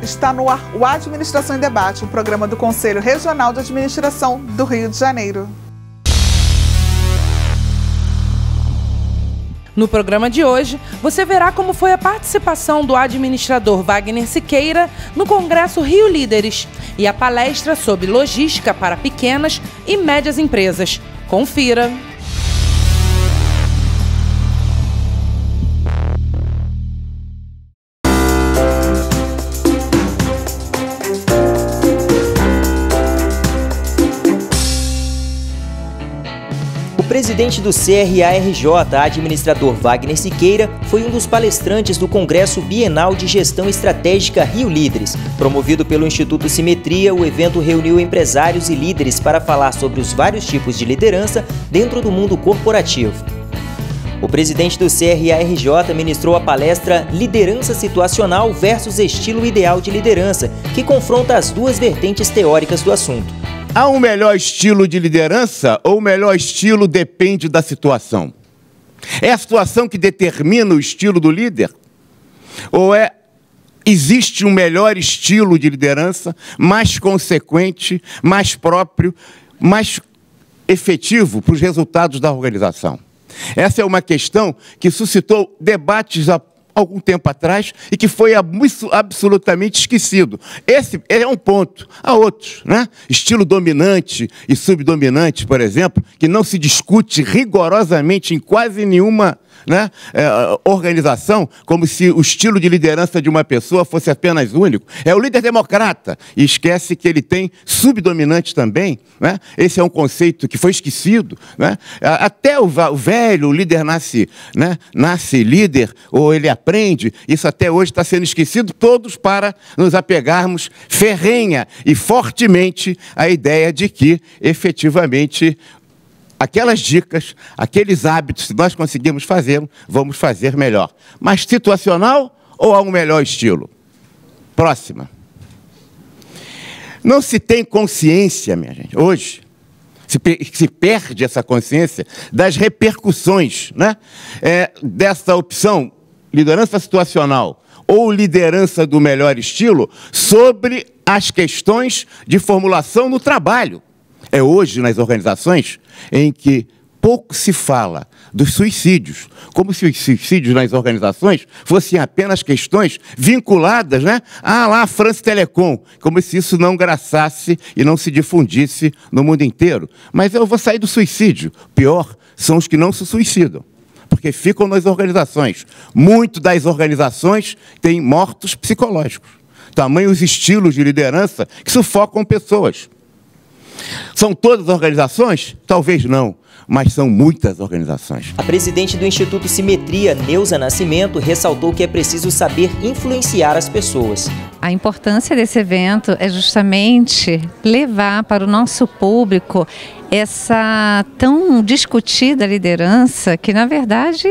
Está no ar o Administração em Debate, o programa do Conselho Regional de Administração do Rio de Janeiro. No programa de hoje, você verá como foi a participação do administrador Wagner Siqueira no Congresso Rio Líderes e a palestra sobre logística para pequenas e médias empresas. Confira! O presidente do CRARJ, administrador Wagner Siqueira, foi um dos palestrantes do Congresso Bienal de Gestão Estratégica Rio Líderes. Promovido pelo Instituto Simetria, o evento reuniu empresários e líderes para falar sobre os vários tipos de liderança dentro do mundo corporativo. O presidente do CRARJ ministrou a palestra Liderança Situacional versus Estilo Ideal de Liderança, que confronta as duas vertentes teóricas do assunto. Há um melhor estilo de liderança ou o melhor estilo depende da situação? É a situação que determina o estilo do líder? Ou existe um melhor estilo de liderança, mais consequente, mais próprio, mais efetivo para os resultados da organização? Essa é uma questão que suscitou debates há algum tempo atrás e que foi absolutamente esquecido. Esse é um ponto. Há outros, né? Estilo dominante e subdominante, por exemplo, que não se discute rigorosamente em quase nenhuma, né, organização, como se o estilo de liderança de uma pessoa fosse apenas único. É o líder democrata, e esquece que ele tem subdominante também, né? Esse é um conceito que foi esquecido, né? Até o velho, o líder nasce líder, ou ele aprende, isso até hoje está sendo esquecido, todos para nos apegarmos ferrenha e fortemente à ideia de que, efetivamente, aquelas dicas, aqueles hábitos, se nós conseguirmos fazer, vamos fazer melhor. Mas situacional ou há um melhor estilo? Próxima. Não se tem consciência, minha gente, hoje, se perde essa consciência das repercussões, né, dessa opção, liderança situacional ou liderança do melhor estilo, sobre as questões de formulação no trabalho. É hoje, nas organizações, em que pouco se fala dos suicídios, como se os suicídios nas organizações fossem apenas questões vinculadas, né, a France Telecom, como se isso não graçasse e não se difundisse no mundo inteiro. Mas eu vou sair do suicídio. Pior são os que não se suicidam, porque ficam nas organizações. Muito das organizações têm mortos psicológicos. Tamanho os estilos de liderança que sufocam pessoas. São todas as organizações? Talvez não, mas são muitas organizações. A presidente do Instituto Simetria, Neuza Nascimento, ressaltou que é preciso saber influenciar as pessoas. A importância desse evento é justamente levar para o nosso público essa tão discutida liderança, que na verdade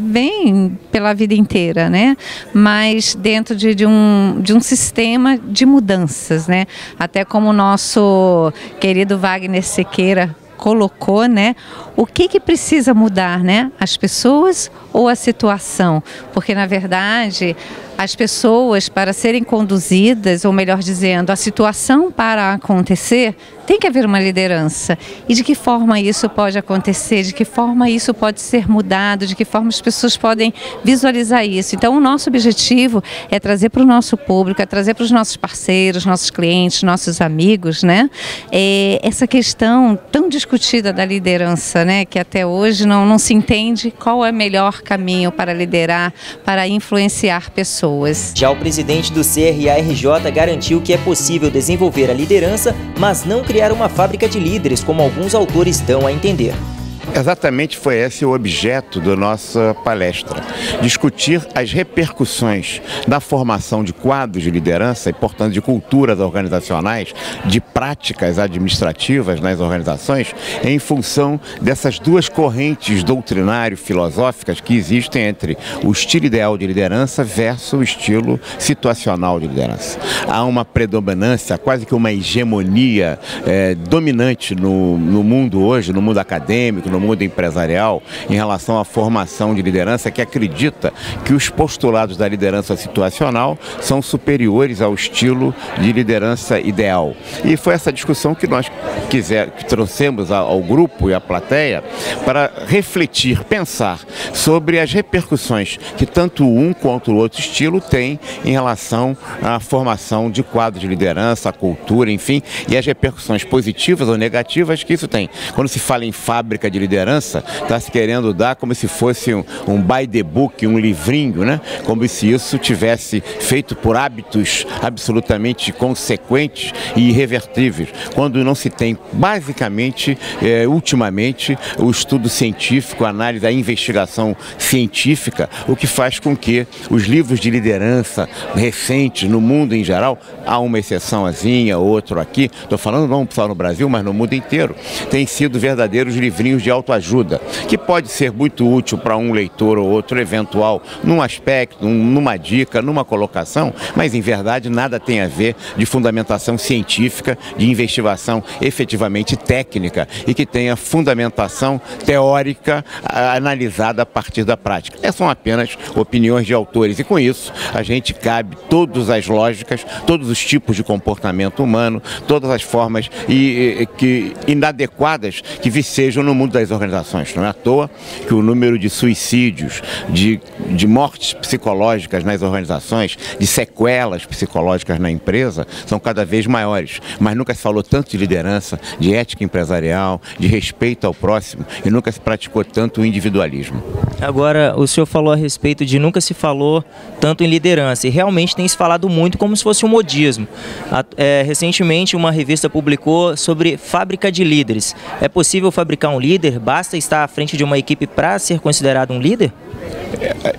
vem pela vida inteira, né? Mas dentro de um sistema de mudanças, né? Até como o nosso querido Wagner Siqueira colocou, né? O que precisa mudar, né? As pessoas ou a situação? Porque, na verdade, as pessoas, para serem conduzidas, ou melhor dizendo, a situação para acontecer, tem que haver uma liderança. E de que forma isso pode acontecer, de que forma isso pode ser mudado, de que forma as pessoas podem visualizar isso. Então, o nosso objetivo é trazer para o nosso público, é trazer para os nossos parceiros, nossos clientes, nossos amigos, né? Essa questão tão discutida da liderança, né? Que até hoje não se entende qual é o melhor caminho para liderar, para influenciar pessoas. Já o presidente do CRARJ garantiu que é possível desenvolver a liderança, mas não criar uma fábrica de líderes, como alguns autores dão a entender. Exatamente foi esse o objeto da nossa palestra. Discutir as repercussões da formação de quadros de liderança e, portanto, de culturas organizacionais, de práticas administrativas nas organizações, em função dessas duas correntes doutrinário-filosóficas que existem entre o estilo ideal de liderança versus o estilo situacional de liderança. Há uma predominância, quase que uma hegemonia dominante no mundo hoje, no mundo acadêmico, no mundo empresarial em relação à formação de liderança, que acredita que os postulados da liderança situacional são superiores ao estilo de liderança ideal. E foi essa discussão que nós que trouxemos ao grupo e à plateia para refletir, pensar sobre as repercussões que tanto um quanto o outro estilo tem em relação à formação de quadros de liderança, a cultura, enfim, e as repercussões positivas ou negativas que isso tem. Quando se fala em fábrica de liderança, está se querendo dar como se fosse um by the book, um livrinho, né? Como se isso tivesse feito por hábitos absolutamente consequentes e irrevertíveis, quando não se tem basicamente, ultimamente, o estudo científico, a análise, a investigação científica, o que faz com que os livros de liderança recentes no mundo em geral, há uma exceçãozinha, outro aqui, estou falando não só no Brasil, mas no mundo inteiro, têm sido verdadeiros livrinhos de autoajuda, que pode ser muito útil para um leitor ou outro eventual, num aspecto, numa dica, numa colocação, mas em verdade nada tem a ver de fundamentação científica, de investigação efetivamente técnica e que tenha fundamentação teórica analisada a partir da prática. Essas são apenas opiniões de autores e com isso a gente cabe todas as lógicas, todos os tipos de comportamento humano, todas as formas inadequadas que vicejam no mundo das organizações. Não é à toa que o número de suicídios, de mortes psicológicas nas organizações, de sequelas psicológicas na empresa, são cada vez maiores. Mas nunca se falou tanto de liderança, de ética empresarial, de respeito ao próximo e nunca se praticou tanto o individualismo. Agora, o senhor falou a respeito de nunca se falou tanto em liderança e realmente tem se falado muito como se fosse um modismo. Recentemente, uma revista publicou sobre fábrica de líderes. É possível fabricar um líder? Basta estar à frente de uma equipe para ser considerado um líder?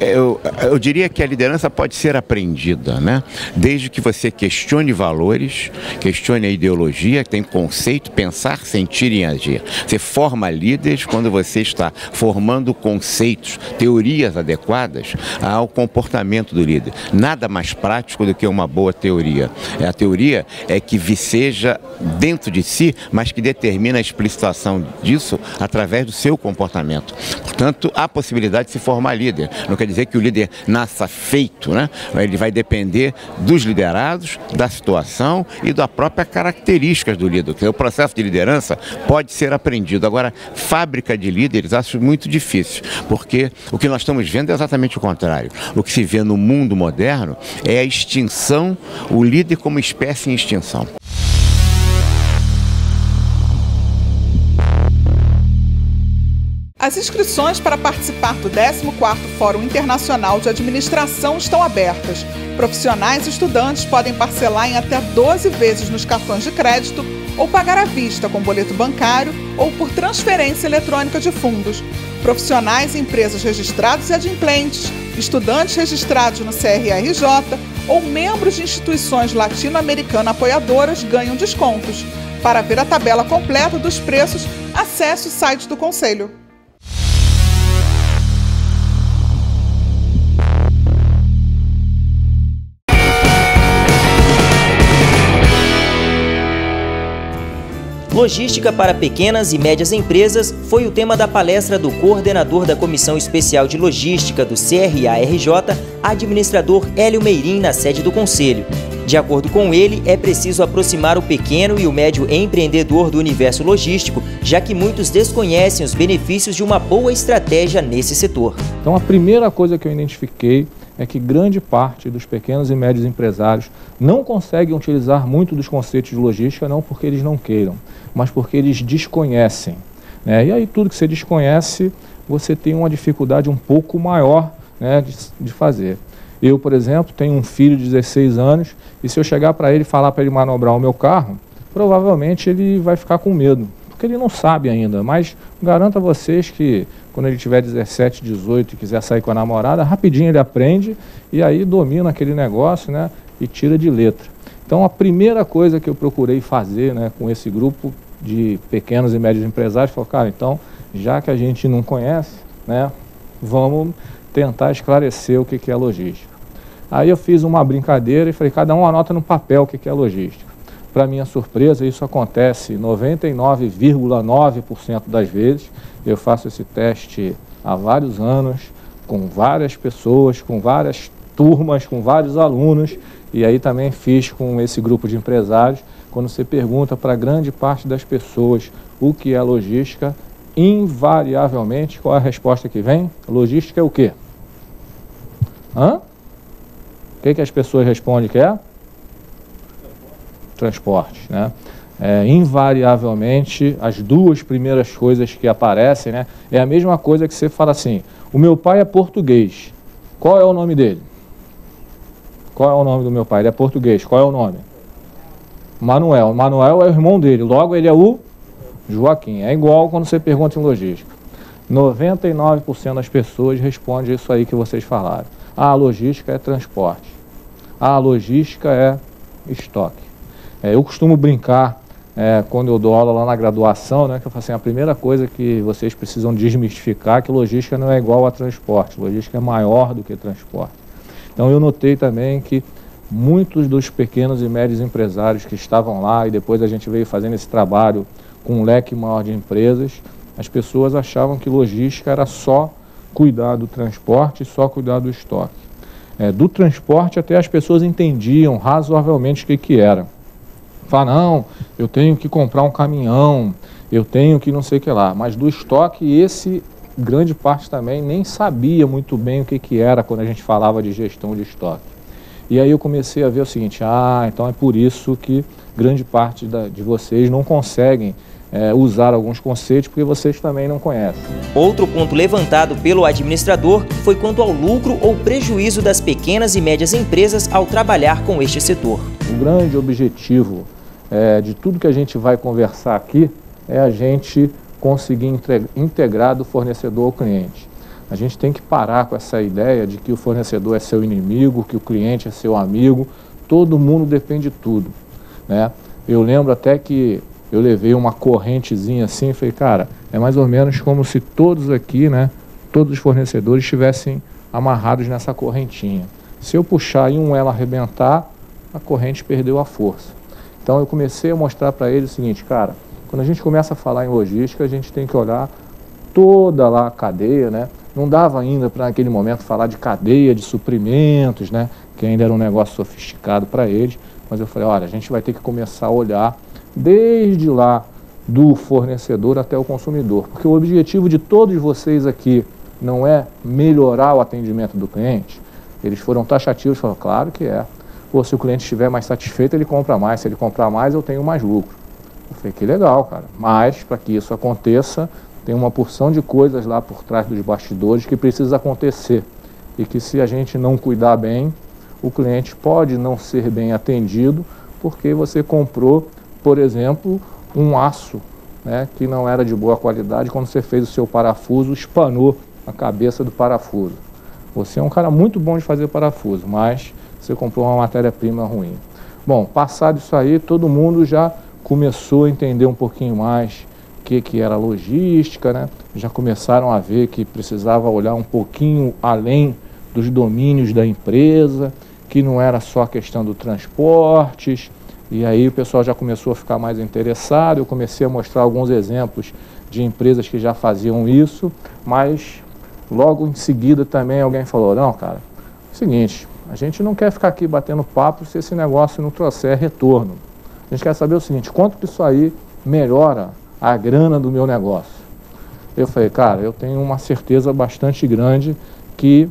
Eu diria que a liderança pode ser aprendida, né? Desde que você questione valores, questione a ideologia, tem conceito, pensar, sentir e agir. Você forma líderes quando você está formando conceitos, teorias adequadas ao comportamento do líder. Nada mais prático do que uma boa teoria. A teoria é que viceja dentro de si, mas que determina a explicitação disso através do seu comportamento. Portanto, há possibilidade de se formar líder. Não quer dizer que o líder nasça feito, né? Ele vai depender dos liderados, da situação e da própria características do líder. O processo de liderança pode ser aprendido. Agora, fábrica de líderes, acho muito difícil, porque o que nós estamos vendo é exatamente o contrário. O que se vê no mundo moderno é a extinção, o líder como espécie em extinção. As inscrições para participar do 14º Fórum Internacional de Administração estão abertas. Profissionais e estudantes podem parcelar em até 12 vezes nos cartões de crédito ou pagar à vista com boleto bancário ou por transferência eletrônica de fundos. Profissionais e empresas registrados e adimplentes, estudantes registrados no CRARJ ou membros de instituições latino-americanas apoiadoras ganham descontos. Para ver a tabela completa dos preços, acesse o site do Conselho. Logística para pequenas e médias empresas foi o tema da palestra do coordenador da Comissão Especial de Logística do CRARJ, administrador Hélio Meirim, na sede do Conselho. De acordo com ele, é preciso aproximar o pequeno e o médio empreendedor do universo logístico, já que muitos desconhecem os benefícios de uma boa estratégia nesse setor. Então, a primeira coisa que eu identifiquei é que grande parte dos pequenos e médios empresários não conseguem utilizar muito dos conceitos de logística, não porque eles não queiram, mas porque eles desconhecem, né? E aí tudo que você desconhece, você tem uma dificuldade um pouco maior, né, de fazer. Eu, por exemplo, tenho um filho de 16 anos e se eu chegar para ele e falar para ele manobrar o meu carro, provavelmente ele vai ficar com medo, porque ele não sabe ainda, mas garanto a vocês que quando ele tiver 17, 18 e quiser sair com a namorada, rapidinho ele aprende e aí domina aquele negócio, né, e tira de letra. Então a primeira coisa que eu procurei fazer, né, com esse grupo de pequenos e médios empresários, foi, cara, então, já que a gente não conhece, né, vamos tentar esclarecer o que é logística. Aí eu fiz uma brincadeira e falei, cada um anota no papel o que é logística. Para minha surpresa, isso acontece 99,9% das vezes, Eu faço esse teste há vários anos, com várias pessoas, com várias turmas, com vários alunos, e aí também fiz com esse grupo de empresários. Quando você pergunta para grande parte das pessoas o que é logística, invariavelmente, qual é a resposta que vem? Logística é o quê? O que as pessoas respondem que é? Transporte, né? Invariavelmente, as duas primeiras coisas que aparecem, né, é a mesma coisa que você fala assim: o meu pai é português, qual é o nome dele? Qual é o nome do meu pai? Ele é português, qual é o nome? Manuel. Manuel é o irmão dele, logo ele é o Joaquim. É igual quando você pergunta em logística. 99% das pessoas respondem isso aí que vocês falaram. A logística é transporte. A logística é estoque. Eu costumo brincar quando eu dou aula lá na graduação, né, que eu falo assim, a primeira coisa que vocês precisam desmistificar é que logística não é igual a transporte. Logística é maior do que transporte. Então eu notei também que muitos dos pequenos e médios empresários que estavam lá, e depois a gente veio fazendo esse trabalho com um leque maior de empresas, as pessoas achavam que logística era só cuidar do transporte e só cuidar do estoque. Do transporte até as pessoas entendiam razoavelmente o que era. Fala, não, eu tenho que comprar um caminhão, eu tenho que não sei o que lá. Mas do estoque, esse grande parte também nem sabia muito bem o que era quando a gente falava de gestão de estoque. E aí eu comecei a ver o seguinte, então é por isso que grande parte de vocês não conseguem usar alguns conceitos, porque vocês também não conhecem. Outro ponto levantado pelo administrador foi quanto ao lucro ou prejuízo das pequenas e médias empresas ao trabalhar com este setor. O grande objetivo de tudo que a gente vai conversar aqui é a gente conseguir integrar do fornecedor ao cliente. A gente tem que parar com essa ideia de que o fornecedor é seu inimigo, que o cliente é seu amigo. Todo mundo depende de tudo, né? Eu lembro até que eu levei uma correntezinha assim e falei, cara, é mais ou menos como se todos aqui, né, todos os fornecedores estivessem amarrados nessa correntinha. Se eu puxar e um elo arrebentar, a corrente perdeu a força. Então eu comecei a mostrar para ele o seguinte, cara, quando a gente começa a falar em logística, a gente tem que olhar toda lá a cadeia, né? Não dava ainda para naquele momento falar de cadeia de suprimentos, né? Que ainda era um negócio sofisticado para eles. Mas eu falei, olha, a gente vai ter que começar a olhar desde lá do fornecedor até o consumidor. Porque o objetivo de todos vocês aqui não é melhorar o atendimento do cliente. Eles foram taxativos e falaram, claro que é. Pô, se o cliente estiver mais satisfeito, ele compra mais. Se ele comprar mais, eu tenho mais lucro. Eu falei, que legal, cara. Mas, para que isso aconteça, tem uma porção de coisas lá por trás dos bastidores que precisa acontecer. E que se a gente não cuidar bem, o cliente pode não ser bem atendido porque você comprou, por exemplo, um aço, né, que não era de boa qualidade. Quando você fez o seu parafuso, espanou a cabeça do parafuso. Você é um cara muito bom de fazer parafuso, mas você comprou uma matéria-prima ruim. Bom, passado isso aí, todo mundo já começou a entender um pouquinho mais o que era logística, né? Já começaram a ver que precisava olhar um pouquinho além dos domínios da empresa, que não era só a questão do transportes, e aí o pessoal já começou a ficar mais interessado. Eu comecei a mostrar alguns exemplos de empresas que já faziam isso, mas logo em seguida também alguém falou, não, cara, é o seguinte, a gente não quer ficar aqui batendo papo se esse negócio não trouxer retorno. A gente quer saber o seguinte, quanto que isso aí melhora a grana do meu negócio? Eu falei, cara, eu tenho uma certeza bastante grande que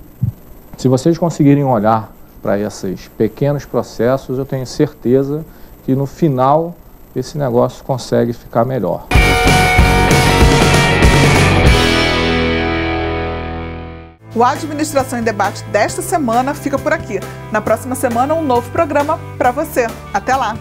se vocês conseguirem olhar para esses pequenos processos, eu tenho certeza que no final esse negócio consegue ficar melhor. O Administração em Debate desta semana fica por aqui. Na próxima semana, um novo programa para você. Até lá!